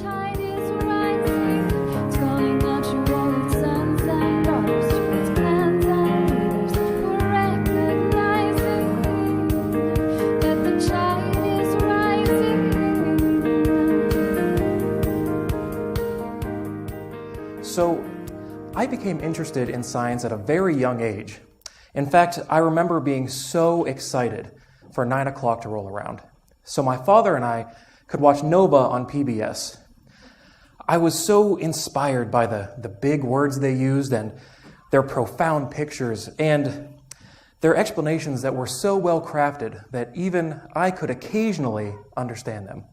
tide is rising, it's calling out to all its sons and daughters, to its clans and leaders, we're recognizing that the tide is rising. So, I became interested in science at a very young age. In fact, I remember being so excited for 9 o'clock to roll around. So my father and I could watch Nova on PBS. I was so inspired by the big words they used and their profound pictures and their explanations that were so well crafted that even I could occasionally understand them.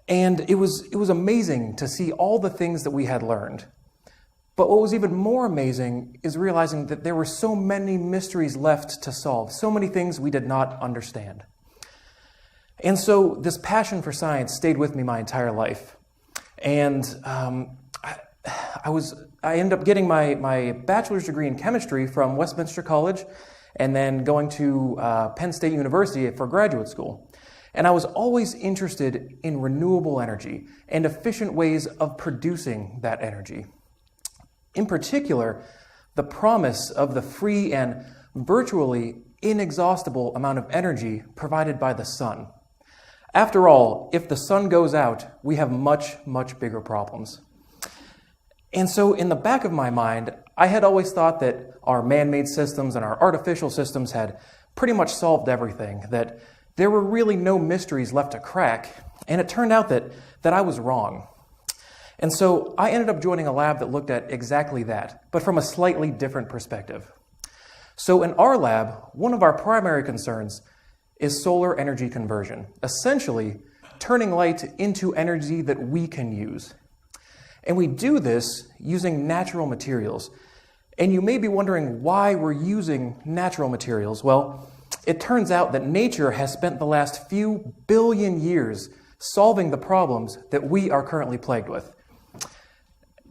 And it was amazing to see all the things that we had learned. But what was even more amazing is realizing that there were so many mysteries left to solve, so many things we did not understand. And so this passion for science stayed with me my entire life. And I ended up getting my bachelor's degree in chemistry from Westminster College and then going to Penn State University for graduate school. And I was always interested in renewable energy and efficient ways of producing that energy. In particular, the promise of the free and virtually inexhaustible amount of energy provided by the sun. After all, if the sun goes out, we have much, much bigger problems. And so in the back of my mind, I had always thought that our man-made systems and our artificial systems had pretty much solved everything, that there were really no mysteries left to crack, and it turned out that I was wrong. And so I ended up joining a lab that looked at exactly that, but from a slightly different perspective. So in our lab, one of our primary concerns is solar energy conversion, essentially turning light into energy that we can use. And we do this using natural materials. And you may be wondering why we're using natural materials. Well, it turns out that nature has spent the last few billion years solving the problems that we are currently plagued with.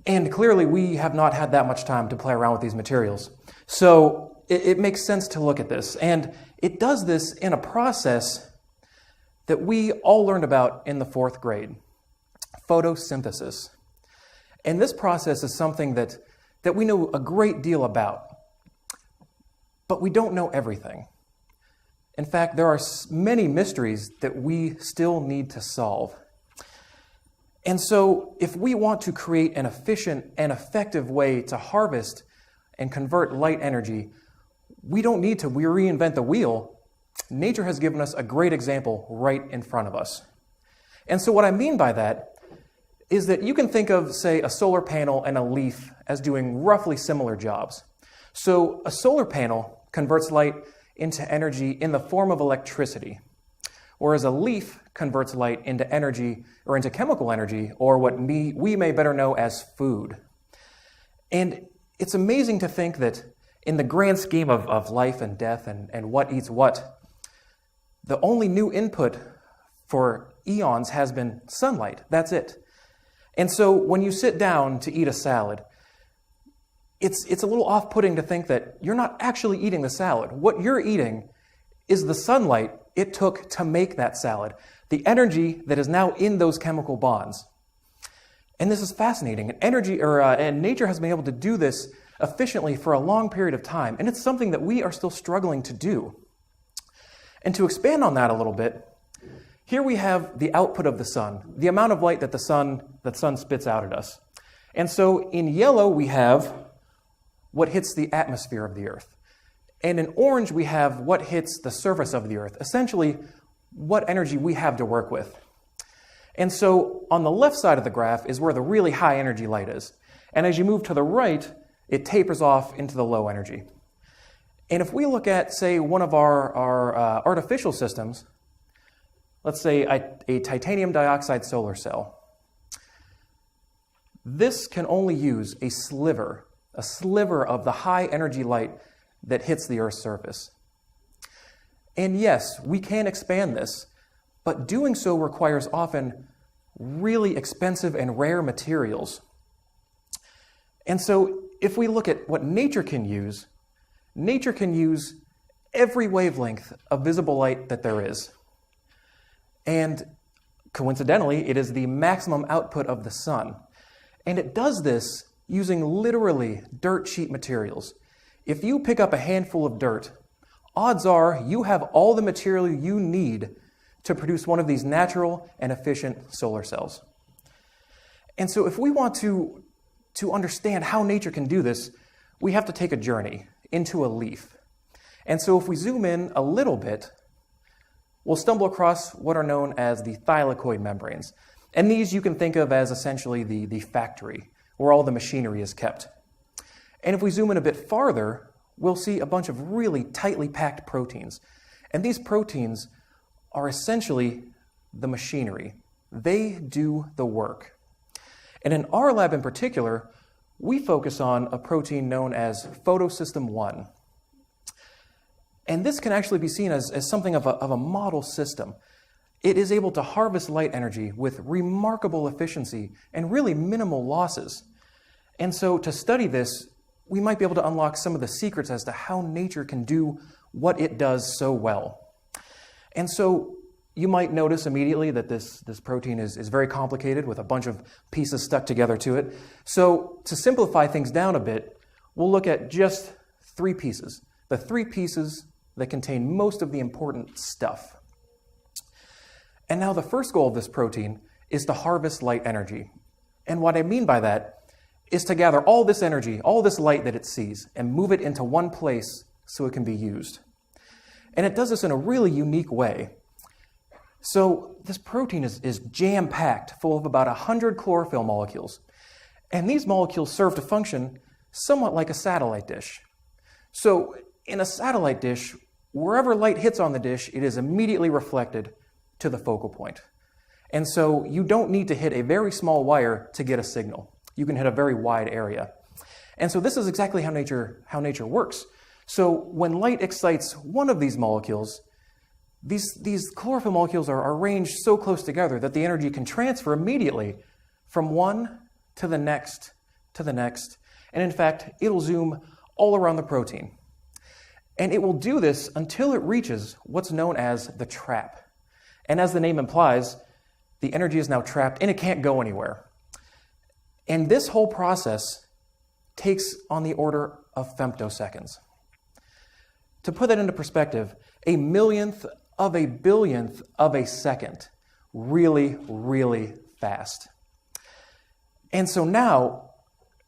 And clearly, we have not had that much time to play around with these materials. So it makes sense to look at this. And it does this in a process that we all learned about in the 4th grade, photosynthesis. And this process is something that we know a great deal about, but we don't know everything. In fact, there are many mysteries that we still need to solve. And so, if we want to create an efficient and effective way to harvest and convert light energy, we don't need to reinvent the wheel. Nature has given us a great example right in front of us. And so what I mean by that is that you can think of, say, a solar panel and a leaf as doing roughly similar jobs. So a solar panel converts light into energy in the form of electricity, whereas a leaf converts light into energy or into chemical energy, or what we may better know as food. And it's amazing to think that in the grand scheme of life and death and what eats what, the only new input for eons has been sunlight. That's it. And so when you sit down to eat a salad, it's a little off-putting to think that you're not actually eating the salad. What you're eating is the sunlight it took to make that salad, the energy that is now in those chemical bonds. And this is fascinating. And nature has been able to do this efficiently for a long period of time, and it's something that we are still struggling to do. And to expand on that a little bit, here we have the output of the sun, the amount of light that the sun spits out at us. And so in yellow, we have what hits the atmosphere of the Earth. And in orange, we have what hits the surface of the Earth, essentially what energy we have to work with. And so on the left side of the graph is where the really high energy light is. And as you move to the right, it tapers off into the low energy. And if we look at, say, one of our artificial systems, let's say a titanium dioxide solar cell, this can only use a sliver of the high energy light that hits the Earth's surface. And yes, we can expand this, but doing so requires often really expensive and rare materials. And so if we look at what nature can use every wavelength of visible light that there is. And Coincidentally, it is the maximum output of the sun. And it does this using literally dirt sheet materials. If you pick up a handful of dirt, odds are you have all the material you need to produce one of these natural and efficient solar cells. And so if we want to understand how nature can do this, we have to take a journey into a leaf. And so if we zoom in a little bit, we'll stumble across what are known as the thylakoid membranes. And these you can think of as essentially the factory, where all the machinery is kept. And if we zoom in a bit farther, we'll see a bunch of really tightly packed proteins. And these proteins are essentially the machinery. They do the work. And in our lab in particular, we focus on a protein known as photosystem 1. And this can actually be seen as something of a model system. It is able to harvest light energy with remarkable efficiency and really minimal losses. And so to study this, we might be able to unlock some of the secrets as to how nature can do what it does so well. And so you might notice immediately that this protein is very complicated with a bunch of pieces stuck together to it. So to simplify things down a bit, we'll look at just 3 pieces. The 3 pieces that contain most of the important stuff. And now the first goal of this protein is to harvest light energy. And what I mean by that is to gather all this energy, all this light that it sees, and move it into one place so it can be used. And it does this in a really unique way. So this protein is jam-packed, full of about 100 chlorophyll molecules. And these molecules serve to function somewhat like a satellite dish. So in a satellite dish, wherever light hits on the dish, it is immediately reflected to the focal point. And so you don't need to hit a very small wire to get a signal. You can hit a very wide area. And so this is exactly how nature works. So when light excites one of these molecules, these chlorophyll molecules are arranged so close together that the energy can transfer immediately from one to the next to the next. And in fact, it'll zoom all around the protein. And it will do this until it reaches what's known as the trap. And as the name implies, the energy is now trapped and it can't go anywhere. And this whole process takes on the order of femtoseconds. To put that into perspective, a millionth of a billionth of a second. Really, really fast. And so now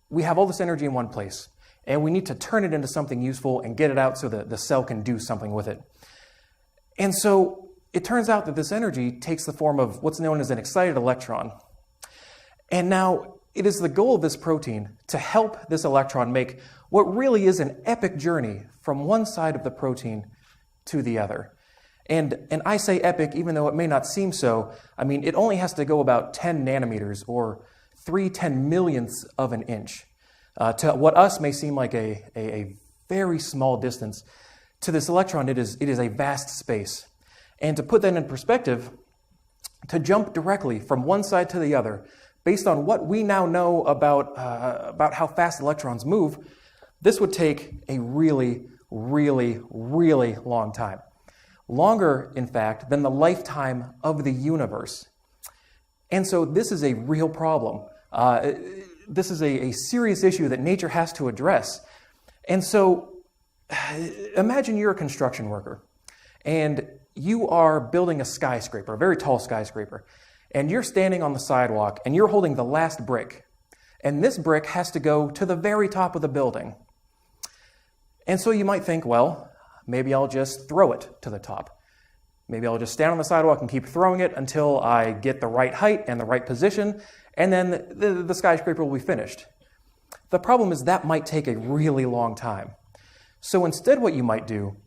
we have all this energy in one place, and we need to turn it into something useful and get it out so that the cell can do something with it. And so it turns out that this energy takes the form of what's known as an excited electron. And now it is the goal of this protein to help this electron make what really is an epic journey from one side of the protein to the other. And I say epic even though it may not seem so. I mean, it only has to go about 10 nanometers or 3/10,000,000ths of an inch. To what us may seem like a very small distance, to this electron it is a vast space. And to put that in perspective, to jump directly from one side to the other, based on what we now know about how fast electrons move, this would take a really, really, really long time. Longer, in fact, than the lifetime of the universe. And so this is a real problem. This is a serious issue that nature has to address. And so imagine you're a construction worker and you are building a skyscraper, a very tall skyscraper, and you're standing on the sidewalk and you're holding the last brick. And this brick has to go to the very top of the building. And so you might think, well, maybe I'll just throw it to the top. Maybe I'll just stand on the sidewalk and keep throwing it until I get the right height and the right position, and then the skyscraper will be finished. The problem is that might take a really long time. So instead what you might do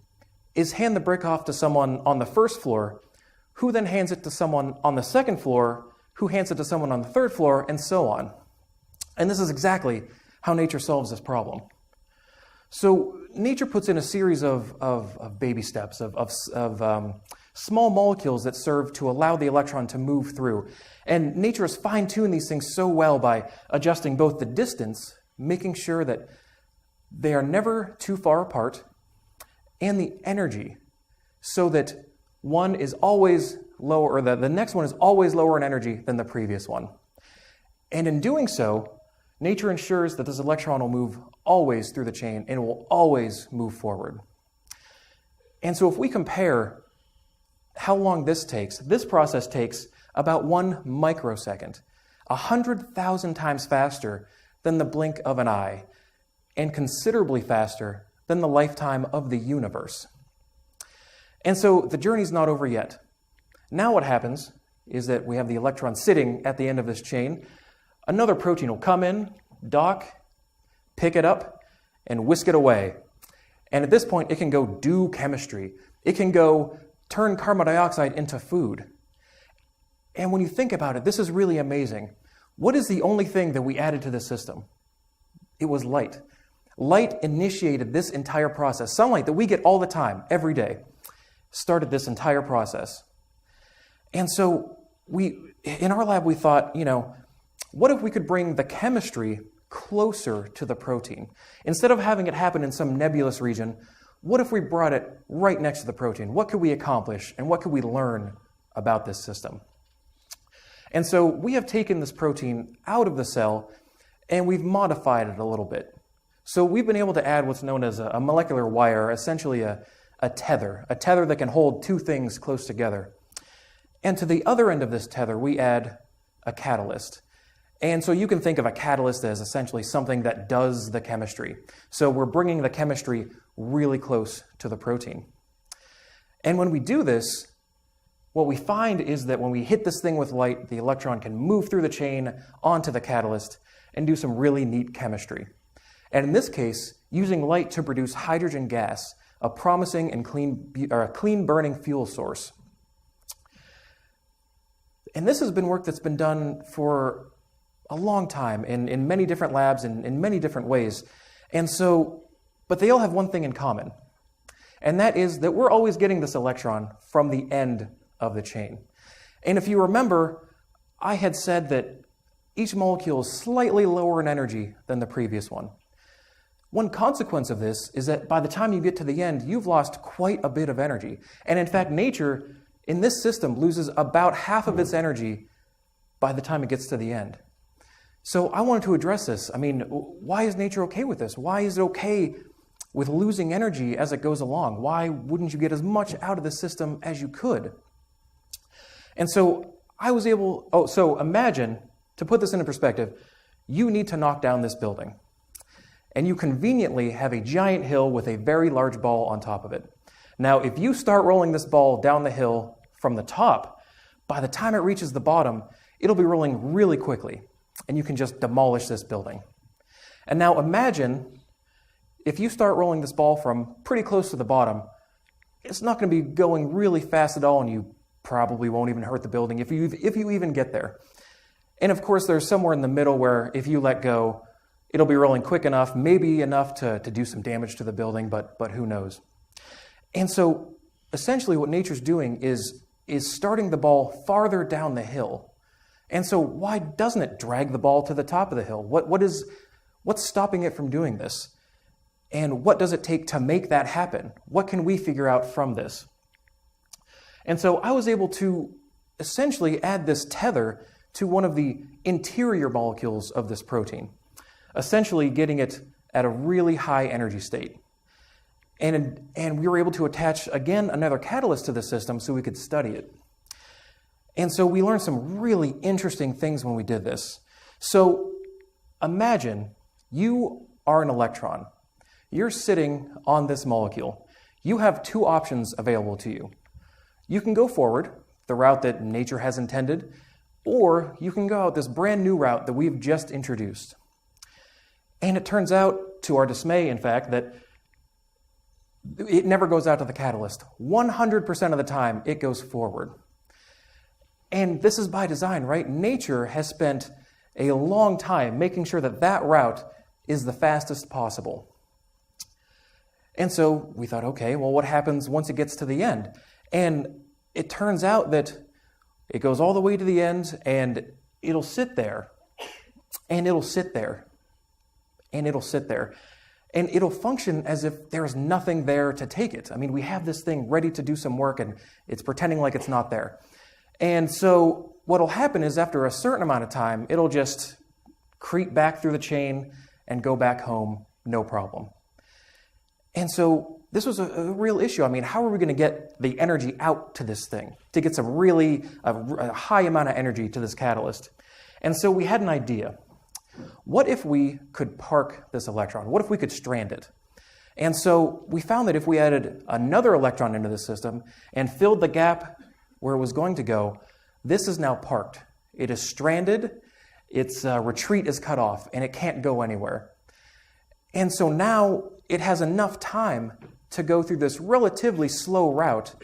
is hand the brick off to someone on the first floor, who then hands it to someone on the second floor, who hands it to someone on the third floor, and so on. And this is exactly how nature solves this problem. So nature puts in a series of baby steps, of small molecules that serve to allow the electron to move through. And nature has fine-tuned these things so well by adjusting both the distance, making sure that they are never too far apart, and the energy, so that one is always lower, or the next one is always lower in energy than the previous one. And in doing so, nature ensures that this electron will move always through the chain and it will always move forward. And so if we compare how long this process takes about 1 microsecond, 100,000 times faster than the blink of an eye, and considerably faster than the lifetime of the universe. And so the journey's not over yet. Now what happens is that we have the electron sitting at the end of this chain. Another protein will come in, dock, pick it up, and whisk it away. And at this point, it can go do chemistry. It can go turn carbon dioxide into food. And when you think about it, this is really amazing. What is the only thing that we added to this system? It was light. Light initiated this entire process. Sunlight that we get all the time, every day, started this entire process. And so in our lab, we thought, what if we could bring the chemistry closer to the protein? Instead of having it happen in some nebulous region, what if we brought it right next to the protein? What could we accomplish and what could we learn about this system? And so we have taken this protein out of the cell and we've modified it a little bit. So we've been able to add what's known as a molecular wire, essentially a tether that can hold two things close together. And to the other end of this tether, we add a catalyst. And so you can think of a catalyst as essentially something that does the chemistry. So we're bringing the chemistry really close to the protein. And when we do this, what we find is that when we hit this thing with light, the electron can move through the chain onto the catalyst and do some really neat chemistry. And in this case, using light to produce hydrogen gas, a promising and clean burning fuel source. And this has been work that's been done for a long time in many different labs and in many different ways. But they all have one thing in common. And that is that we're always getting this electron from the end of the chain. And if you remember, I had said that each molecule is slightly lower in energy than the previous one. One consequence of this is that by the time you get to the end, you've lost quite a bit of energy. And in fact, nature in this system loses about half of its energy by the time it gets to the end. So I wanted to address this. I mean, why is nature okay with this? Why is it okay with losing energy as it goes along? Why wouldn't you get as much out of the system as you could? And so so imagine, to put this into perspective, you need to knock down this building. And you conveniently have a giant hill with a very large ball on top of it. Now, if you start rolling this ball down the hill from the top, by the time it reaches the bottom, it'll be rolling really quickly, and you can just demolish this building. And now imagine if you start rolling this ball from pretty close to the bottom, it's not going to be going really fast at all, and you probably won't even hurt the building if you even get there. And of course, there's somewhere in the middle where if you let go, it'll be rolling quick enough, maybe enough to do some damage to the building, but who knows. And so essentially what nature's doing is starting the ball farther down the hill. And so why doesn't it drag the ball to the top of the hill? What's stopping it from doing this? And what does it take to make that happen? What can we figure out from this? And so I was able to essentially add this tether to one of the interior molecules of this protein, essentially getting it at a really high energy state. And we were able to attach, again, another catalyst to the system so we could study it. And so we learned some really interesting things when we did this. So imagine you are an electron. You're sitting on this molecule. You have two options available to you. You can go forward, the route that nature has intended, or you can go out this brand new route that we've just introduced. And it turns out, to our dismay, in fact, that it never goes out to the catalyst. 100% of the time, it goes forward. And this is by design, right? Nature has spent a long time making sure that that route is the fastest possible. And so we thought, okay, well, what happens once it gets to the end? And it turns out that it goes all the way to the end, and it'll sit there, and it'll sit there, and it'll sit there. And it'll function as if there's nothing there to take it. I mean, we have this thing ready to do some work and it's pretending like it's not there. And so what'll happen is after a certain amount of time, it'll just creep back through the chain and go back home, no problem. And so this was a real issue. I mean, how are we going to get the energy out to this thing, to get some really a high amount of energy to this catalyst? And so we had an idea. What if we could park this electron? What if we could strand it? And so we found that if we added another electron into the system and filled the gap where it was going to go, this is now parked. It is stranded, its retreat is cut off, and it can't go anywhere. And so now it has enough time to go through this relatively slow route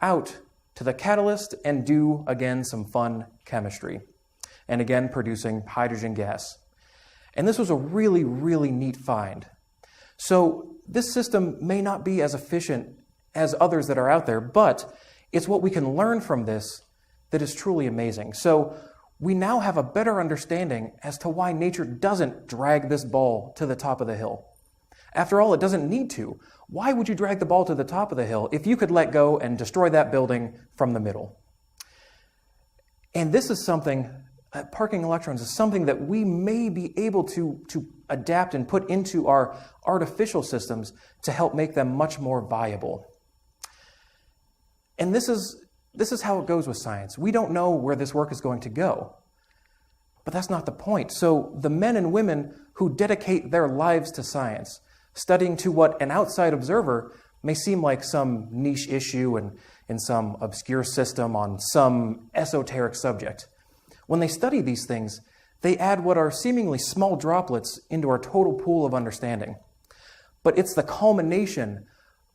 out to the catalyst and do, again, some fun chemistry. And again, producing hydrogen gas. And this was a really, really neat find. So this system may not be as efficient as others that are out there, but it's what we can learn from this that is truly amazing. So we now have a better understanding as to why nature doesn't drag this ball to the top of the hill. After all, it doesn't need to. Why would you drag the ball to the top of the hill if you could let go and destroy that building from the middle? And this is something, parking electrons is something that we may be able to adapt and put into our artificial systems to help make them much more viable. And this is how it goes with science. We don't know where this work is going to go. But that's not the point. So the men and women who dedicate their lives to science, studying to what an outside observer may seem like some niche issue in some obscure system on some esoteric subject, when they study these things, they add what are seemingly small droplets into our total pool of understanding. But it's the culmination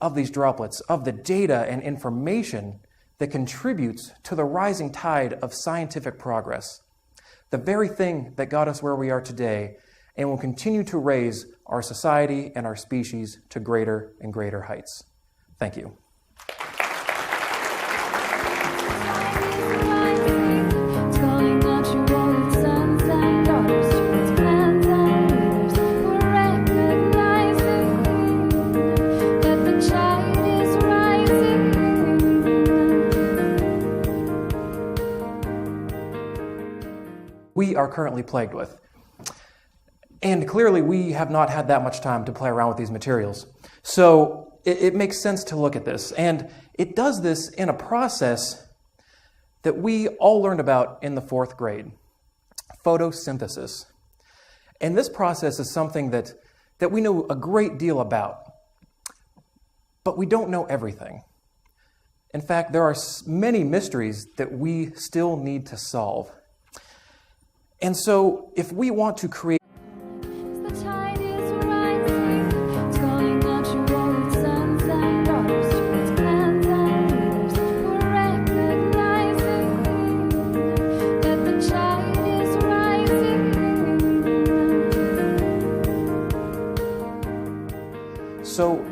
of these droplets, of the data and information that contributes to the rising tide of scientific progress. The very thing that got us where we are today and will continue to raise our society and our species to greater and greater heights. Thank you. We are currently plagued with. And clearly we have not had that much time to play around with these materials. So it makes sense to look at this. And it does this in a process that we all learned about in the 4th grade, photosynthesis. And this process is something that we know a great deal about, but we don't know everything. In fact, there are many mysteries that we still need to solve. And so, if we want to create The tide is rising, it's calling out to all its sons and daughters, to its clans and leaders, who recognize it clear, that the tide is rising. So,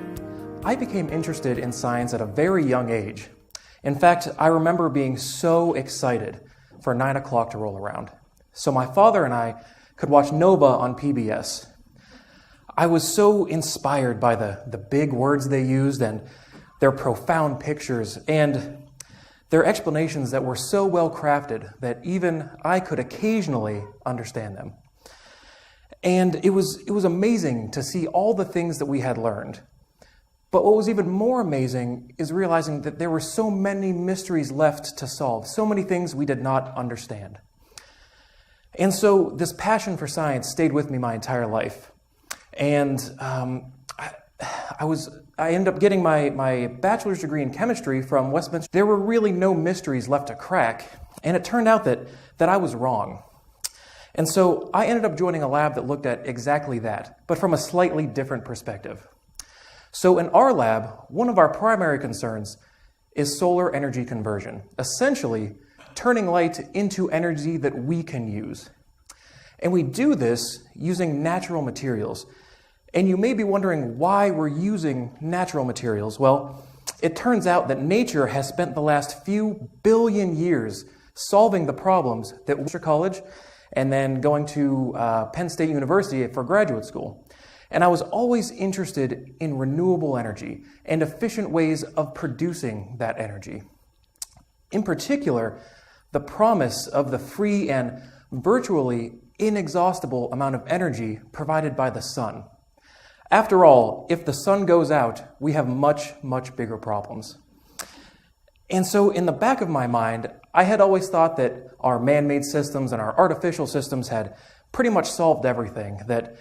I became interested in science at a very young age. In fact, I remember being so excited for 9 o'clock to roll around. So my father and I could watch Nova on PBS. I was so inspired by the big words they used and their profound pictures and their explanations that were so well crafted that even I could occasionally understand them. And it was amazing to see all the things that we had learned. But what was even more amazing is realizing that there were so many mysteries left to solve, so many things we did not understand. And so this passion for science stayed with me my entire life. And I ended up getting my bachelor's degree in chemistry from Westminster. There were really no mysteries left to crack, and it turned out that I was wrong. And so I ended up joining a lab that looked at exactly that, but from a slightly different perspective. So in our lab, one of our primary concerns is solar energy conversion, essentially turning light into energy that we can use. And we do this using natural materials. And you may be wondering why we're using natural materials. Well, it turns out that nature has spent the last few billion years solving the problems that Westminster College and then going to Penn State University for graduate school. and I was always interested in renewable energy and efficient ways of producing that energy. In particular, the promise of the free and virtually inexhaustible amount of energy provided by the sun. After all, if the sun goes out, we have much, much bigger problems. And so in the back of my mind, I had always thought that our man-made systems and our artificial systems had pretty much solved everything, that